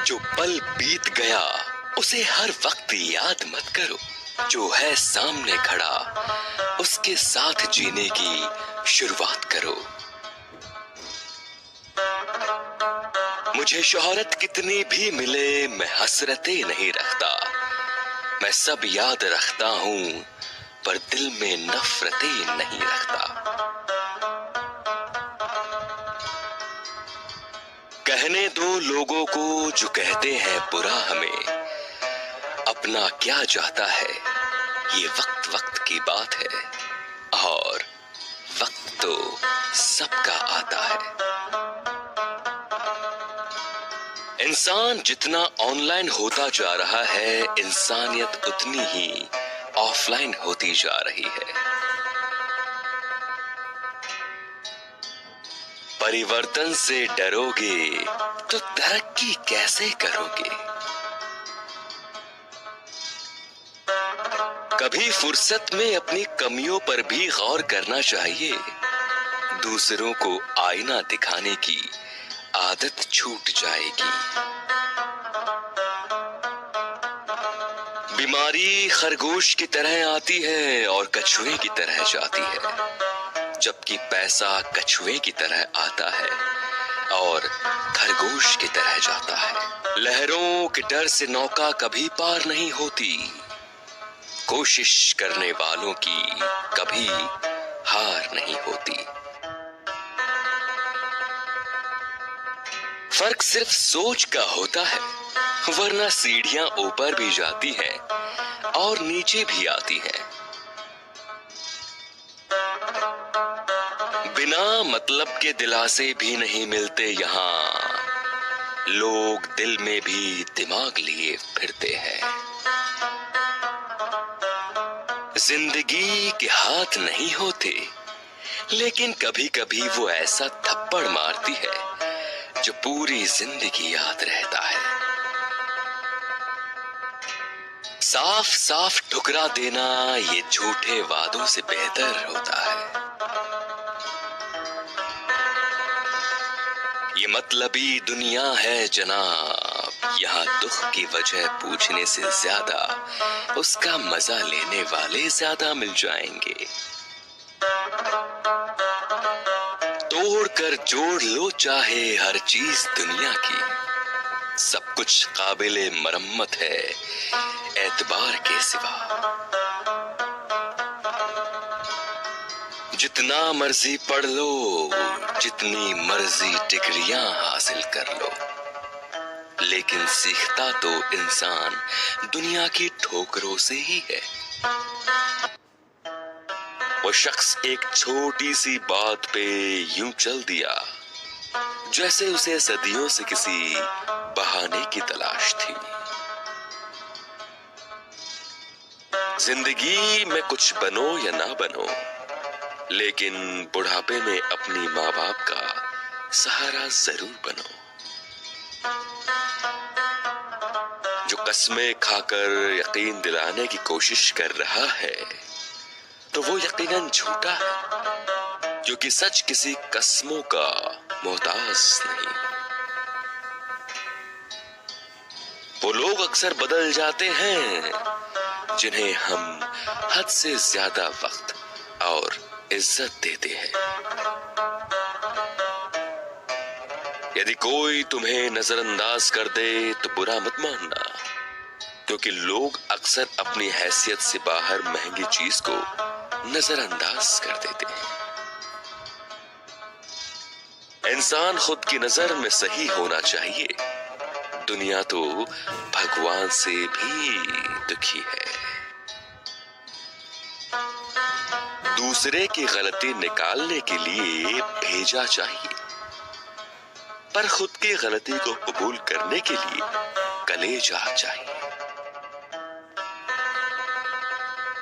जो पल बीत गया उसे हर वक्त याद मत करो। जो है सामने खड़ा उसके साथ जीने की शुरुआत करो। मुझे शोहरत कितनी भी मिले मैं हसरतें नहीं रखता। मैं सब याद रखता हूं पर दिल में नफरतें नहीं रखता। कहने दो लोगों को जो कहते हैं बुरा हमें। अपना क्या चाहता है ये वक्त वक्त की बात है और वक्त तो सबका आता है। इंसान जितना ऑनलाइन होता जा रहा है इंसानियत उतनी ही ऑफलाइन होती जा रही है। परिवर्तन से डरोगे तो तरक्की कैसे करोगे। कभी फुर्सत में अपनी कमियों पर भी गौर करना चाहिए। दूसरों को आईना दिखाने की आदत छूट जाएगी। बीमारी खरगोश की तरह आती है और कछुए की तरह जाती है, जबकि पैसा कछुए की तरह आता है और खरगोश की तरह जाता है। लहरों के डर से नौका कभी पार नहीं होती। कोशिश करने वालों की कभी हार नहीं होती। फर्क सिर्फ सोच का होता है, वरना सीढ़ियां ऊपर भी जाती हैं और नीचे भी आती हैं। बिना मतलब के दिलासे भी नहीं मिलते यहाँ। लोग दिल में भी दिमाग लिए फिरते हैं। जिंदगी के हाथ नहीं होते, लेकिन कभी कभी वो ऐसा थप्पड़ मारती है जो पूरी जिंदगी याद रहता है। साफ साफ ठुकरा देना ये झूठे वादों से बेहतर होता है। ये मतलबी दुनिया है जनाब, यहाँ दुख की वजह पूछने से ज्यादा उसका मजा लेने वाले ज्यादा मिल जाएंगे। तोड़ कर जोड़ लो चाहे हर चीज दुनिया की, सब कुछ काबिले मरम्मत है एतबार के सिवा। जितना मर्जी पढ़ लो, जितनी मर्जी डिग्रियां हासिल कर लो, लेकिन सीखता तो इंसान दुनिया की ठोकरों से ही है। वो शख्स एक छोटी सी बात पे यूं चल दिया जैसे उसे सदियों से किसी बहाने की तलाश थी। जिंदगी में कुछ बनो या ना बनो, लेकिन बुढ़ापे में अपनी माँ बाप का सहारा जरूर बनो। जो कस्में खाकर यकीन दिलाने की कोशिश कर रहा है तो वो यकीनन झूठा है, क्योंकि सच किसी कस्मों का मोहताज नहीं। वो लोग अक्सर बदल जाते हैं जिन्हें हम हद से ज्यादा वक्त और इज्जत देते हैं। यदि कोई तुम्हें नजरअंदाज कर दे तो बुरा मत मानना, क्योंकि लोग अक्सर अपनी हैसियत से बाहर महंगी चीज को नजरअंदाज कर देते हैं। इंसान खुद की नजर में सही होना चाहिए, दुनिया तो भगवान से भी दुखी है। दूसरे की गलती निकालने के लिए भेजा चाहिए, पर खुद की गलती को कबूल करने के लिए कलेजा चाहिए।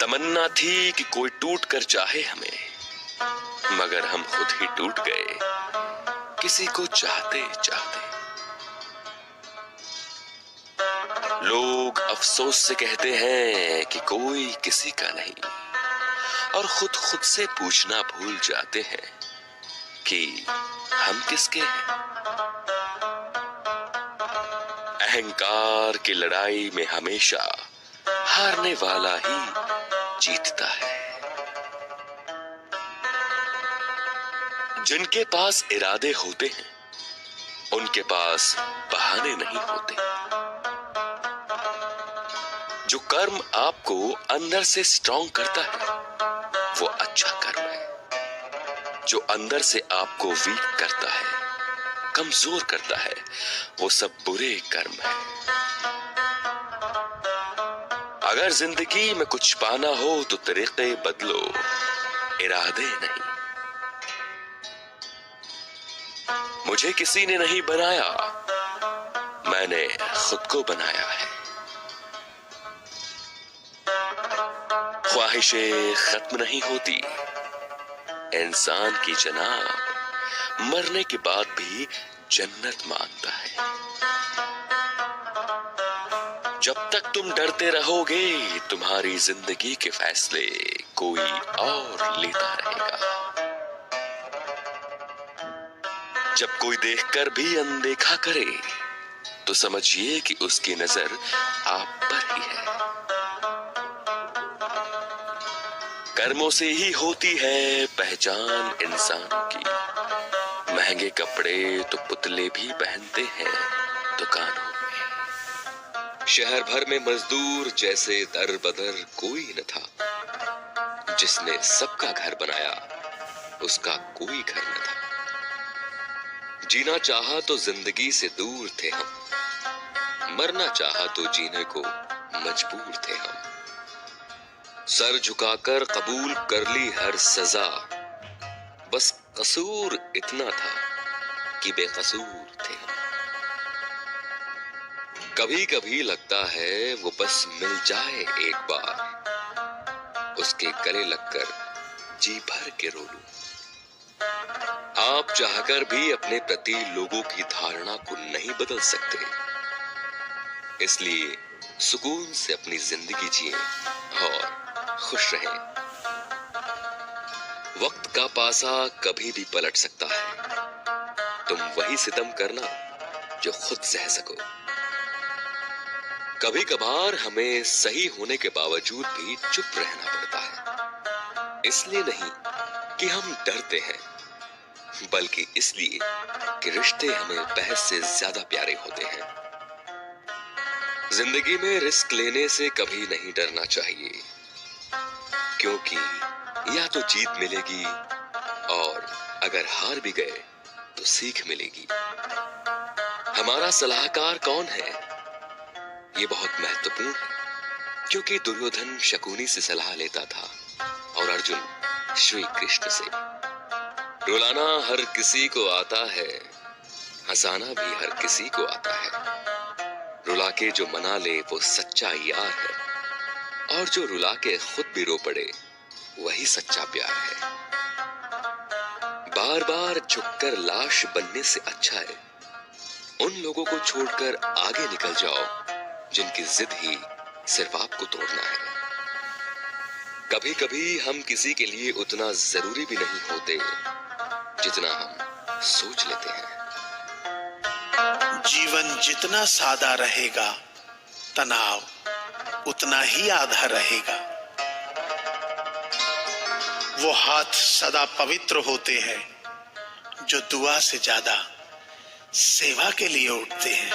तमन्ना थी कि कोई टूट कर चाहे हमें, मगर हम खुद ही टूट गए किसी को चाहते चाहते। लोग अफसोस से कहते हैं कि कोई किसी का नहीं, और खुद खुद से पूछना भूल जाते हैं कि हम किसके हैं। अहंकार की लड़ाई में हमेशा हारने वाला ही जीतता है। जिनके पास इरादे होते हैं उनके पास बहाने नहीं होते। जो कर्म आपको अंदर से स्ट्रांग करता है वो अच्छा कर्म है। जो अंदर से आपको वीक करता है, कमजोर करता है, वो सब बुरे कर्म है। अगर जिंदगी में कुछ पाना हो तो तरीके बदलो, इरादे नहीं। मुझे किसी ने नहीं बनाया, मैंने खुद को बनाया है। ख्वाहिशें खत्म नहीं होती, इंसान की जनाब मरने के बाद भी जन्नत मांगता है। जब तक तुम डरते रहोगे तुम्हारी जिंदगी के फैसले कोई और लेता रहेगा। जब कोई देखकर भी अनदेखा करे तो समझिए कि उसकी नजर आप पर ही है। कर्मों से ही होती है पहचान इंसान की। महंगे कपड़े तो पुतले भी पहनते हैं दुकानों में। शहर भर में मजदूर जैसे दर बदर कोई न था। जिसने सबका घर बनाया उसका कोई घर न था। जीना चाहा तो जिंदगी से दूर थे हम, मरना चाहा तो जीने को मजबूर थे हम। सर झुकाकर कबूल कर ली हर सजा, बस कसूर इतना था कि बेकसूर थे हम। कभी कभी लगता है वो बस मिल जाए एक बार, उसके गले लगकर जी भर के रो लूं। आप चाहकर भी अपने प्रति लोगों की धारणा को नहीं बदल सकते, इसलिए सुकून से अपनी जिंदगी जिए और खुश रहें। वक्त का पासा कभी भी पलट सकता है, तुम वही सितम करना जो खुद सह सको। कभी कभार हमें सही होने के बावजूद भी चुप रहना पड़ता है, इसलिए नहीं कि हम डरते हैं, बल्कि इसलिए कि रिश्ते हमें बहस से ज्यादा प्यारे होते हैं। जिंदगी में रिस्क लेने से कभी नहीं डरना चाहिए, क्योंकि या तो जीत मिलेगी और अगर हार भी गए तो सीख मिलेगी। हमारा सलाहकार कौन है, ये बहुत महत्वपूर्ण है, क्योंकि दुर्योधन शकुनी से सलाह लेता था और अर्जुन श्री कृष्ण से। रुलाना हर किसी को आता है, हंसाना भी हर किसी को आता है। रुला के जो मना ले वो सच्चा यार है, और जो रुला के खुद भी रो पड़े वही सच्चा प्यार है। बार बार झुककर लाश बनने से अच्छा है उन लोगों को छोड़कर आगे निकल जाओ जिनकी जिद ही सिर्फ आपको तोड़ना है। कभी कभी हम किसी के लिए उतना जरूरी भी नहीं होते जितना हम सोच लेते हैं। जीवन जितना सादा रहेगा तनाव उतना ही आधा रहेगा। वो हाथ सदा पवित्र होते हैं जो दुआ से ज्यादा सेवा के लिए उठते हैं।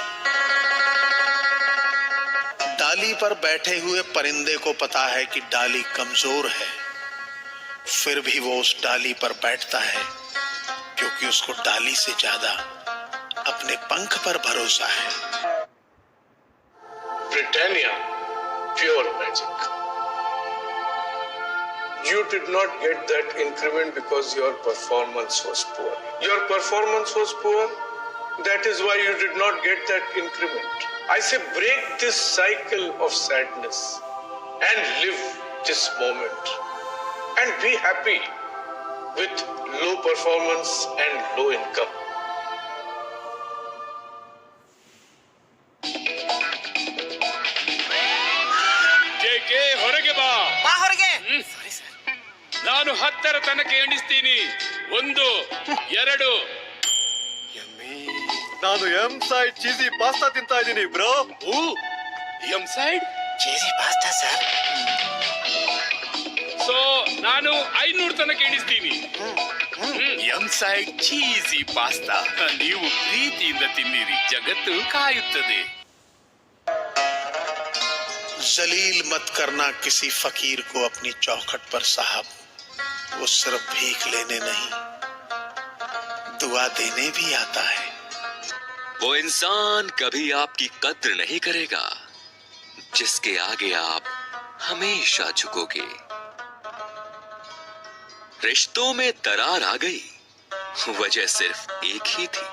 डाली पर बैठे हुए परिंदे को पता है कि डाली कमजोर है, फिर भी वो उस डाली पर बैठता है क्योंकि उसको डाली से ज्यादा अपने पंख पर भरोसा है। Britannia, pure magic. You did not get that increment because your performance was poor. Your performance was poor, that is why you did not get that increment. I say break this cycle of sadness and live this moment and be happy with low performance and low income. JK ಹೊರಗೆ ಬಾ. ಹೊರಗೆ ನಾನು 10ರ ತನಕ ಎಣಿಸ್ತೀನಿ. 1 2. ನಾನು M side cheesy pasta ತಿಂತಾ ಇದ್ದೀನಿ bro. Oh M side cheesy pasta sir. So ನಾನು 500 ತನಕ ಎಣಿಸ್ತೀನಿ. ಎಂ ಸೈಡ್ ಚೀಸಿ ಪಾಸ್ತಾ ನೀವು ಪ್ರೀತಿಯಿಂದ ತಿನ್ನಿರಿ, ಜಗತ್ತು ಕಾಯುತ್ತದೆ. जलील मत करना किसी फकीर को अपनी चौखट पर साहब. वो सिर्फ भीख लेने नहीं, दुआ देने भी आता है. वो इंसान कभी आपकी कद्र नहीं करेगा जिसके आगे आप हमेशा झुकोगे. रिश्तों में दरार आ गई, वजह सिर्फ एक ही थी.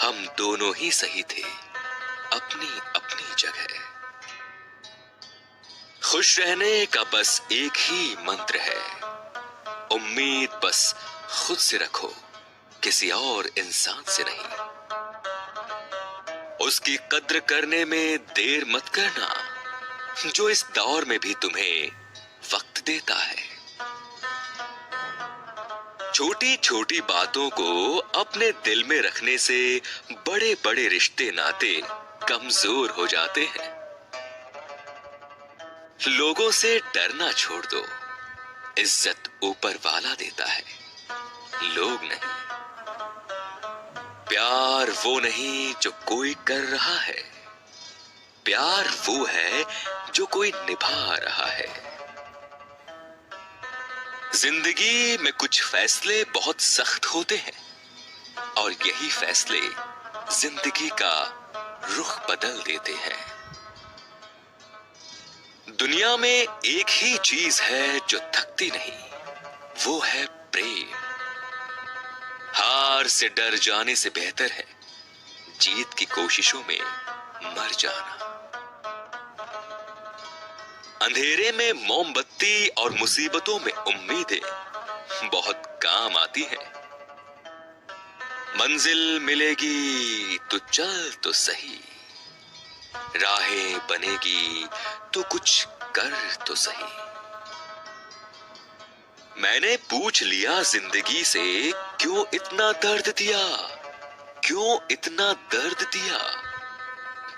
हम दोनों ही सही थे अपनी अपनी जगह. खुश रहने का बस एक ही मंत्र है, उम्मीद बस खुद से रखो, किसी और इंसान से नहीं. उसकी कद्र करने में देर मत करना जो इस दौर में भी तुम्हें वक्त देता है. छोटी छोटी बातों को अपने दिल में रखने से बड़े बड़े रिश्ते नाते कमजोर हो जाते हैं. लोगों से डरना छोड़ दो, इज्जत ऊपर वाला देता है, लोग नहीं. प्यार वो नहीं जो कोई कर रहा है, प्यार वो है जो कोई निभा रहा है. जिंदगी में कुछ फैसले बहुत सख्त होते हैं और यही फैसले जिंदगी का रुख बदल देते हैं. दुनिया में एक ही चीज है जो थकती नहीं, वो है प्रेम. हार से डर जाने से बेहतर है जीत की कोशिशों में मर जाना. अंधेरे में मोमबत्ती और मुसीबतों में उम्मीदें बहुत काम आती हैं. मंजिल मिलेगी तो चल तो सही, राहें बनेगी तो कुछ कर तो सही. मैंने पूछ लिया जिंदगी से क्यों इतना दर्द दिया, क्यों इतना दर्द दिया.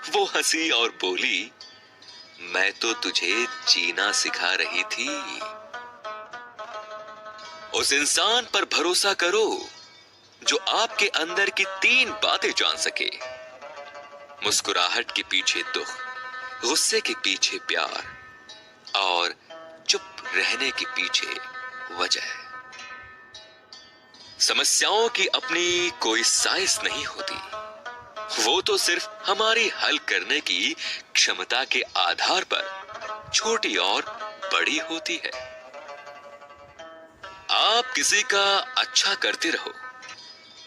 वो हंसी और बोली मैं तो तुझे जीना सिखा रही थी. उस इंसान पर भरोसा करो जो आपके अंदर की 3 बातें जान सके. मुस्कुराहट के पीछे दुख, गुस्से के पीछे प्यार और चुप रहने के पीछे वजह. समस्याओं की अपनी कोई साइज नहीं होती, वो तो सिर्फ हमारी हल करने की क्षमता के आधार पर छोटी और बड़ी होती है. आप किसी का अच्छा करते रहो,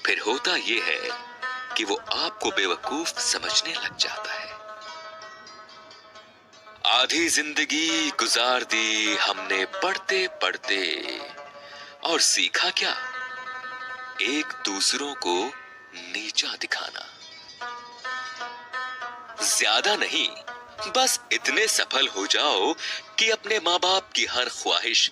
फिर होता यह है कि वो आपको बेवकूफ समझने लग जाता है. आधी जिंदगी गुजार दी हमने पढ़ते पढ़ते, और सीखा क्या? एक दूसरों को नीचा दिखाना. ज्यादा नहीं, बस इतने सफल हो जाओ कि अपने माँ बाप की हर ख्वाहिश